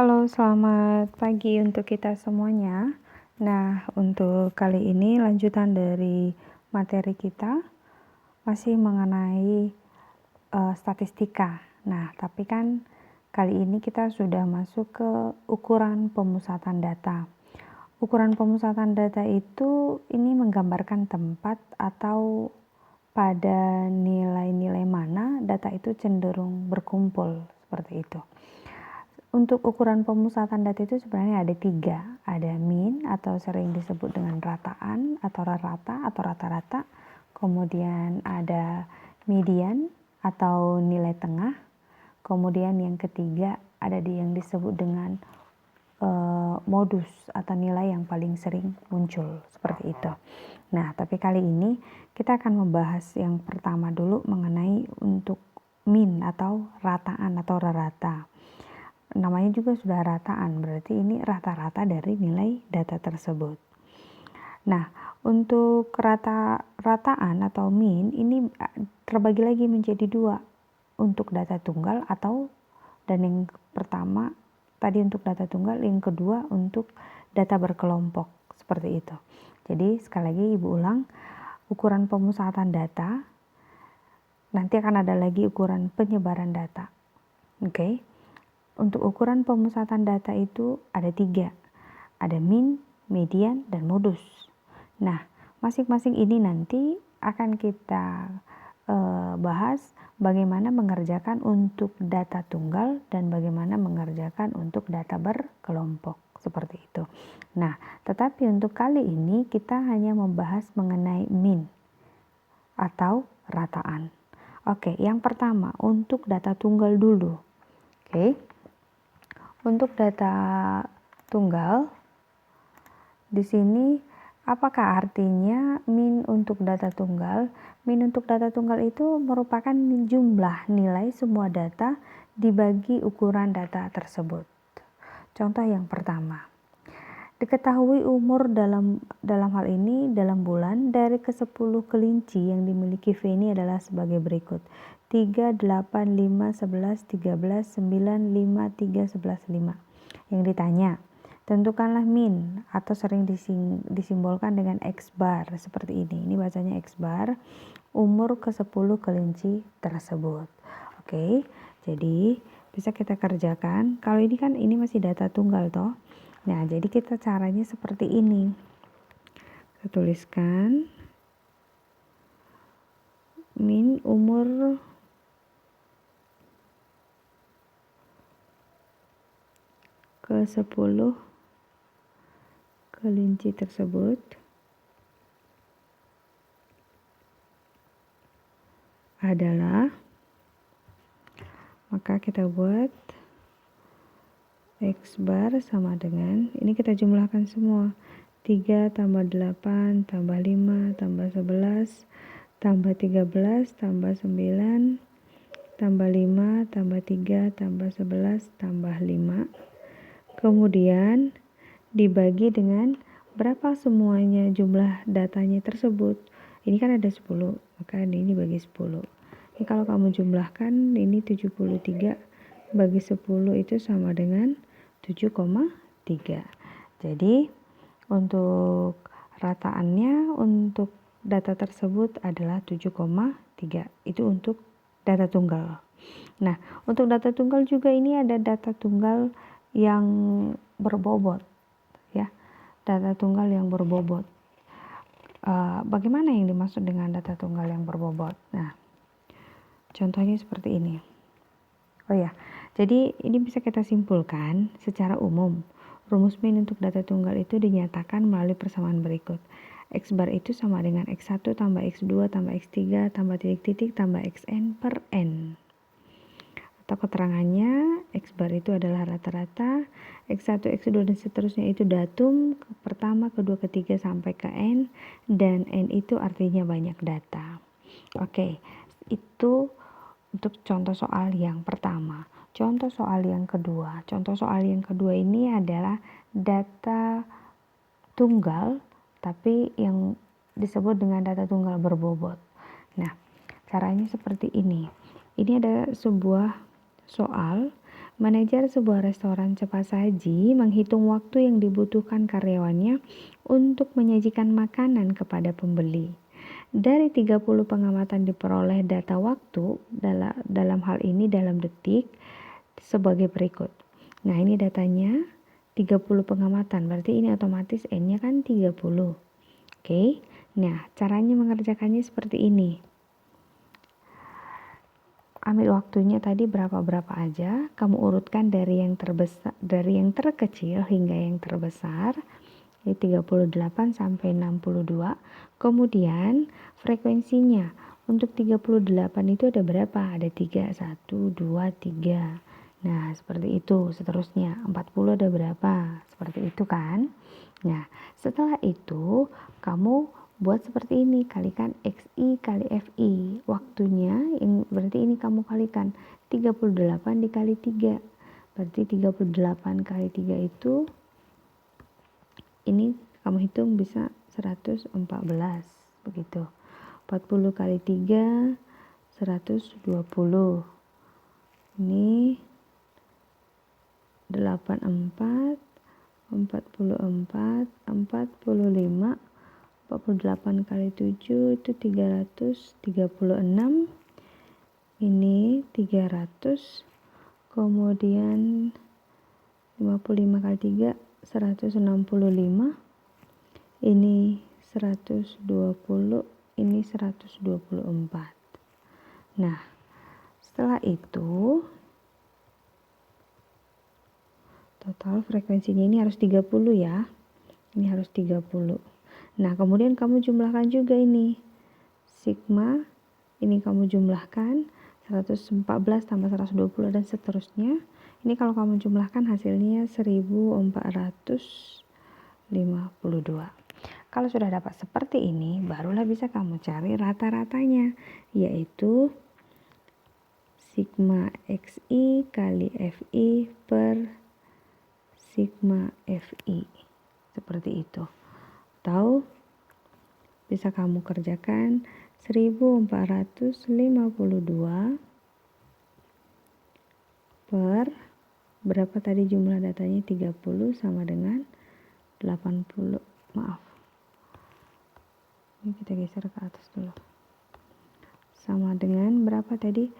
Halo, selamat pagi untuk kita semuanya. Nah, untuk kali ini lanjutan dari materi kita masih mengenai statistika. Nah, tapi kan kali ini kita sudah masuk ke ukuran pemusatan data. Ukuran pemusatan data itu ini menggambarkan tempat atau pada nilai-nilai mana data itu cenderung berkumpul, seperti itu. Untuk ukuran pemusatan data itu sebenarnya ada 3. Ada mean atau sering disebut dengan rataan atau rata-rata. Kemudian ada median atau nilai tengah. Kemudian yang ketiga ada yang disebut dengan modus atau nilai yang paling sering muncul, seperti itu. Nah, tapi kali ini kita akan membahas yang pertama dulu mengenai untuk mean atau rataan atau rata. Namanya juga sudah rataan, berarti ini rata-rata dari nilai data tersebut. Nah, untuk rataan atau mean ini terbagi lagi menjadi 2, untuk data tunggal dan yang pertama tadi untuk data tunggal, yang kedua untuk data berkelompok, seperti itu. Jadi sekali lagi Ibu ulang, ukuran pemusatan data, nanti akan ada lagi ukuran penyebaran data. Oke. Untuk ukuran pemusatan data itu ada 3, ada mean, median, dan modus. Nah, masing-masing ini nanti akan kita bahas bagaimana mengerjakan untuk data tunggal dan bagaimana mengerjakan untuk data berkelompok, seperti itu. Nah, tetapi untuk kali ini kita hanya membahas mengenai mean atau rataan. Oke, yang pertama untuk data tunggal dulu. Oke. Untuk data tunggal, di sini apakah artinya mean untuk data tunggal? Mean untuk data tunggal itu merupakan jumlah nilai semua data dibagi ukuran data tersebut. Contoh yang pertama, diketahui umur dalam hal ini dalam bulan dari ke-10 kelinci yang dimiliki Feni adalah sebagai berikut. 3, 8, 5, 11, 13, 9, 5, 3, 11, 5. Yang ditanya, tentukanlah min atau sering disimbolkan dengan X bar seperti ini. Ini bacanya X bar, umur ke-10 kelinci tersebut. Oke, jadi bisa kita kerjakan. Kalau ini kan ini masih data tunggal toh. Nah, jadi kita caranya seperti ini. Kita tuliskan min umur ke-10 kelinci tersebut adalah, maka kita buat X bar sama dengan, ini kita jumlahkan semua, 3 tambah 8 tambah 5 tambah 11 tambah 13 tambah 9 tambah 5 tambah 3 tambah 11 tambah 5, kemudian dibagi dengan berapa semuanya jumlah datanya tersebut. Ini kan ada 10, maka ini bagi 10. Ini kalau kamu jumlahkan, ini 73 bagi 10 itu sama dengan 7,3. Jadi untuk rataannya untuk data tersebut adalah 7,3. Itu untuk data tunggal. Nah, untuk data tunggal juga ini ada data tunggal yang berbobot, ya. Data tunggal yang berbobot. Bagaimana yang dimaksud dengan data tunggal yang berbobot? Nah, contohnya seperti ini. Oh ya, jadi ini bisa kita simpulkan secara umum. Rumus min untuk data tunggal itu dinyatakan melalui persamaan berikut. X bar itu sama dengan X1 tambah X2 tambah X3 tambah titik-titik tambah Xn per N. Atau keterangannya, X bar itu adalah rata-rata, X1, X2 dan seterusnya itu datum pertama, kedua, ketiga sampai ke N, dan N itu artinya banyak data. Oke, itu untuk contoh soal yang pertama. Contoh soal yang kedua. Contoh soal yang kedua ini adalah data tunggal, tapi yang disebut dengan data tunggal berbobot. Nah, caranya seperti ini. Ini ada sebuah soal Manajer sebuah restoran cepat saji menghitung waktu yang dibutuhkan karyawannya untuk menyajikan makanan kepada pembeli. Dari 30 pengamatan diperoleh data waktu dalam hal ini dalam detik sebagai berikut. Nah, ini datanya 30 pengamatan, berarti ini otomatis N-nya kan 30. Oke. Nah, caranya mengerjakannya seperti ini. Ambil waktunya tadi berapa aja, kamu urutkan dari yang terkecil hingga yang terbesar, yaitu 38 sampai 62. Kemudian frekuensinya untuk 38 itu ada berapa? Ada 3, 1, 2, 3. Nah, seperti itu. Seterusnya 40 ada berapa? Seperti itu kan? Nah, setelah itu kamu buat seperti ini, kalikan XI kali FI. Waktunya yang berarti ini kamu kalikan 38 dikali 3. Berarti 38 kali 3 itu ini kamu hitung bisa 114. Begitu. 40 kali 3 120. Ini 84 44 45 48 kali 7 itu 336. Ini 300. Kemudian 55 kali 3 165. Ini 120. Ini 124. Nah, setelah itu total frekuensinya ini harus 30 ya. Ini harus 30. Nah, kemudian kamu jumlahkan juga ini. Sigma, ini kamu jumlahkan 114 tambah 120 dan seterusnya. Ini kalau kamu jumlahkan hasilnya 1452. Kalau sudah dapat seperti ini, barulah bisa kamu cari rata-ratanya, yaitu sigma XI kali FI per sigma FI. Seperti itu. Atau bisa kamu kerjakan 1452 per berapa tadi jumlah datanya 30 sama dengan 80. Maaf. Ini kita geser ke atas dulu. Sama dengan berapa tadi?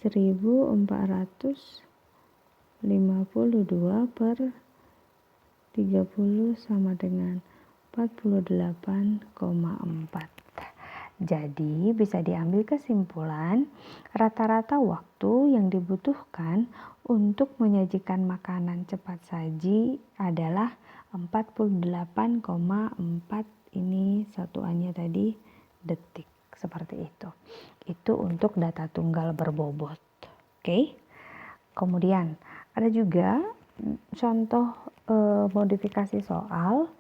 1452 per 30 sama dengan 48,4. Jadi bisa diambil kesimpulan rata-rata waktu yang dibutuhkan untuk menyajikan makanan cepat saji adalah 48,4. Ini satuannya tadi detik, seperti itu. Itu untuk data tunggal berbobot. Oke. Kemudian ada juga contoh modifikasi soal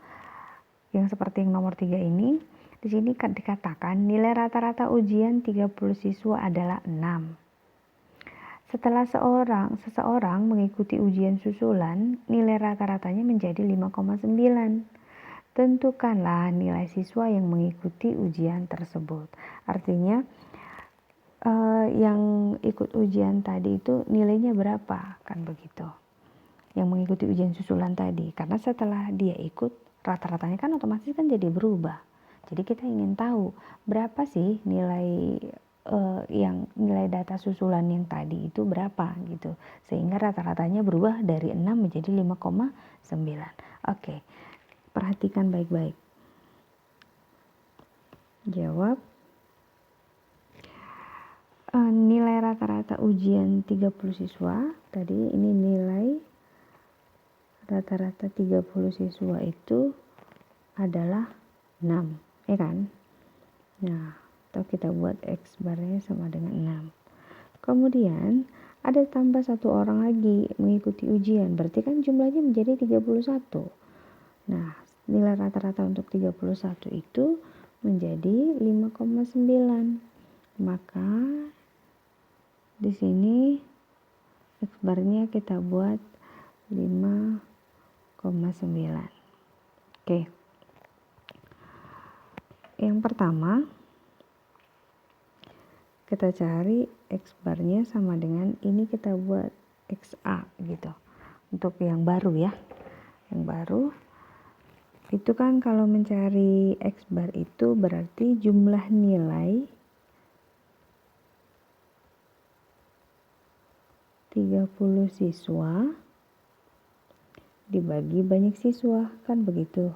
yang seperti yang nomor 3 ini. Di sini dikatakan nilai rata-rata ujian 30 siswa adalah 6. Setelah seseorang mengikuti ujian susulan, nilai rata-ratanya menjadi 5,9. Tentukanlah nilai siswa yang mengikuti ujian tersebut. Artinya yang ikut ujian tadi itu nilainya berapa? Kan begitu. Yang mengikuti ujian susulan tadi. Karena setelah dia ikut, rata-ratanya kan otomatis kan jadi berubah. Jadi kita ingin tahu berapa sih nilai nilai data susulan yang tadi itu berapa gitu. Sehingga rata-ratanya berubah dari 6 menjadi 5,9. Oke. Perhatikan baik-baik. Jawab. Nilai rata-rata ujian 30 siswa. Tadi ini nilai rata-rata 30 siswa itu adalah 6. Ya kan? Nah, atau kita buat X barnya sama dengan 6. Kemudian ada tambah satu orang lagi mengikuti ujian. Berarti kan jumlahnya menjadi 31. Nah, nilai rata-rata untuk 31 itu menjadi 5,9. Maka di sini X barnya kita buat 5,9. Oke. Yang pertama kita cari X barnya sama dengan ini kita buat XA gitu. Untuk yang baru ya. Yang baru itu kan kalau mencari X bar itu berarti jumlah nilai 30 siswa dibagi banyak siswa, kan begitu.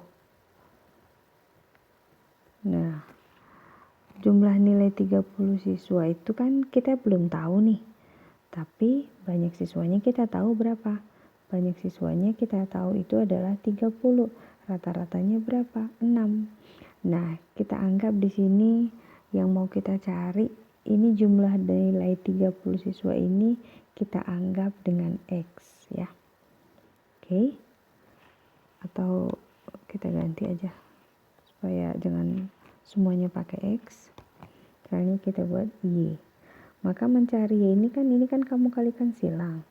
Nah, jumlah nilai 30 siswa itu kan kita belum tahu nih. Tapi banyak siswanya kita tahu berapa? Banyak siswanya kita tahu itu adalah 30. Rata-ratanya berapa? 6. Nah, kita anggap di sini yang mau kita cari ini jumlah nilai 30 siswa ini kita anggap dengan X ya. Oke. Atau kita ganti aja supaya jangan semuanya pakai X. Caranya kita buat Y. Maka mencari Y ini kan kamu kalikan silang.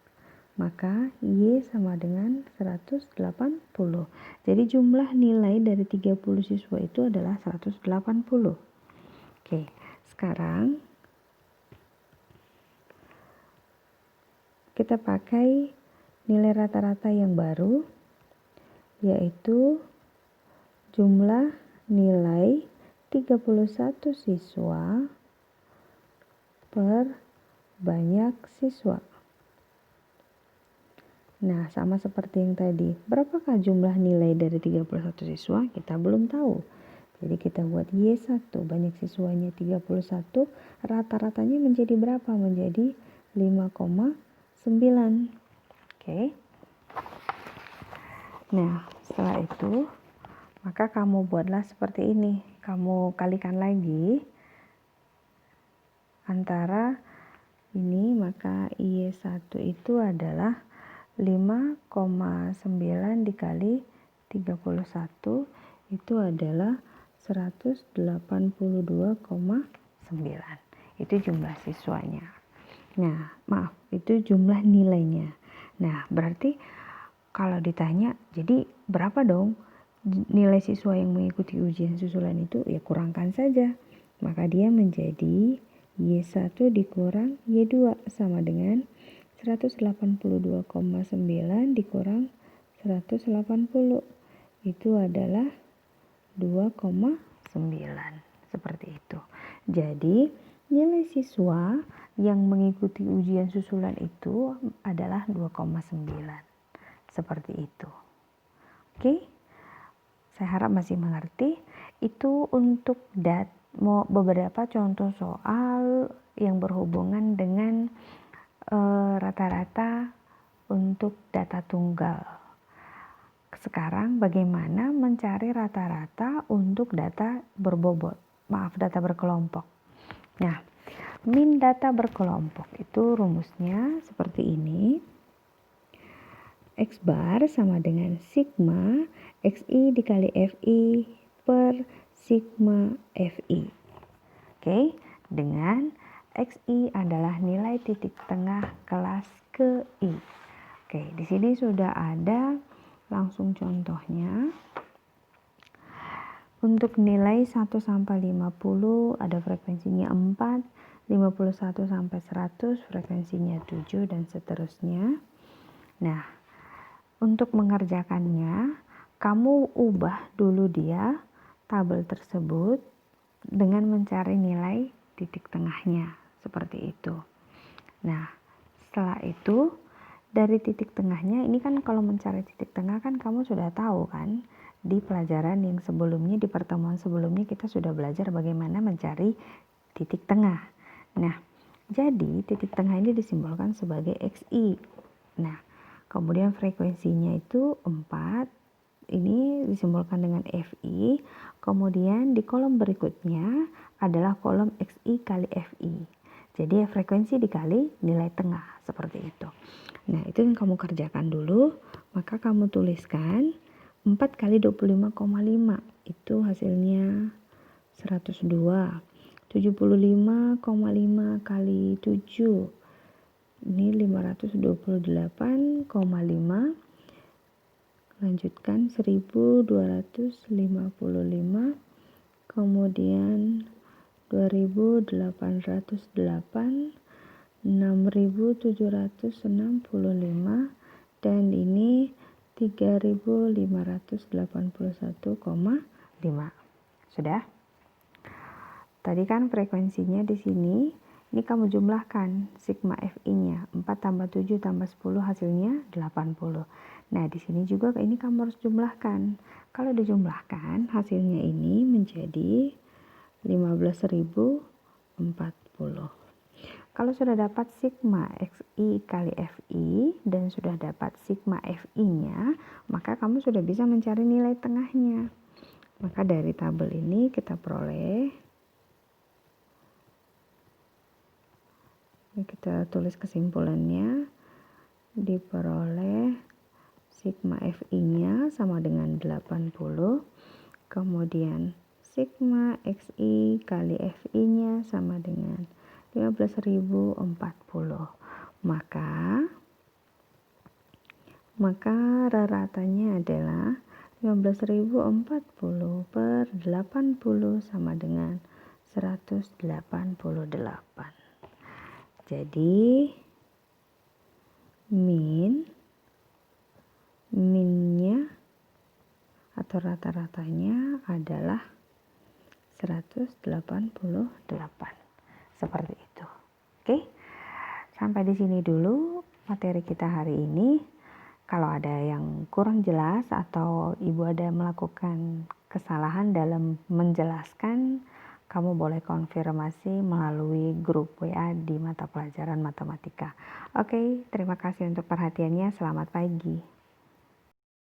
Maka Y sama dengan 180. Jadi jumlah nilai dari 30 siswa itu adalah 180. Oke, sekarang kita pakai nilai rata-rata yang baru, yaitu jumlah nilai 31 siswa per banyak siswa. Nah, sama seperti yang tadi. Berapakah jumlah nilai dari 31 siswa? Kita belum tahu. Jadi kita buat Y1, banyak siswanya 31, rata-ratanya menjadi berapa? Menjadi 5,9. Oke. Nah, setelah itu, maka kamu buatlah seperti ini. Kamu kalikan lagi antara ini, maka Y1 itu adalah 5,9 dikali 31 itu adalah 182,9. Itu jumlah siswanya. Nah, maaf, itu jumlah nilainya. Nah, berarti kalau ditanya, jadi berapa dong nilai siswa yang mengikuti ujian susulan itu? Ya kurangkan saja. Maka dia menjadi Y1 dikurang Y2 sama dengan 182,9 dikurang 180. Itu adalah 2,9. Seperti itu. Jadi, nilai siswa yang mengikuti ujian susulan itu adalah 2,9. Seperti itu. Oke? Saya harap masih mengerti. Itu untuk beberapa contoh soal yang berhubungan dengan rata-rata untuk data tunggal. Sekarang bagaimana mencari rata-rata untuk data berbobot? Maaf, data berkelompok. Nah, min data berkelompok itu rumusnya seperti ini. X bar sama dengan sigma XI dikali FI per sigma FI. Oke, dengan XI adalah nilai titik tengah kelas ke I. Oke, di sini sudah ada langsung contohnya. Untuk nilai 1 sampai 50 ada frekuensinya 4, 51 sampai 100 frekuensinya 7 dan seterusnya. Nah, untuk mengerjakannya, kamu ubah dulu dia tabel tersebut dengan mencari nilai titik tengahnya, seperti itu. Nah, setelah itu, dari titik tengahnya, ini kan kalau mencari titik tengah kan kamu sudah tahu kan, di pelajaran yang sebelumnya, di pertemuan sebelumnya kita sudah belajar bagaimana mencari titik tengah. Nah, jadi titik tengah ini disimbolkan sebagai XI. Nah, kemudian frekuensinya itu 4, ini disimbolkan dengan FI. Kemudian di kolom berikutnya adalah kolom XI kali FI. Jadi frekuensi dikali nilai tengah, seperti itu. Nah, itu yang kamu kerjakan dulu. Maka kamu tuliskan 4 kali 25,5. Itu hasilnya 102. 75,5 kali 7. Ini 528,5. Lanjutkan 1255. Kemudian 2808, 6.765 dan ini 3.581,5. Sudah? Tadi kan frekuensinya di sini, ini kamu jumlahkan sigma FI-nya 4 tambah 7 tambah 10 hasilnya 80. Nah, di sini juga ini kamu harus jumlahkan. Kalau dijumlahkan hasilnya ini menjadi 15.040. Kalau sudah dapat sigma XI kali FI dan sudah dapat sigma FI-nya, maka kamu sudah bisa mencari nilai tengahnya. Maka dari tabel ini kita peroleh, kita tulis kesimpulannya, diperoleh sigma FI-nya sama dengan 80, kemudian sigma XI kali FI-nya sama dengan 15.040. Maka raratanya adalah 15.040 per 80 sama dengan 188. Jadi minnya atau rata-ratanya adalah 188. Seperti itu. Oke. Sampai di sini dulu materi kita hari ini. Kalau ada yang kurang jelas atau Ibu ada melakukan kesalahan dalam menjelaskan, kamu boleh konfirmasi melalui grup WA di mata pelajaran matematika. Oke, terima kasih untuk perhatiannya. Selamat pagi.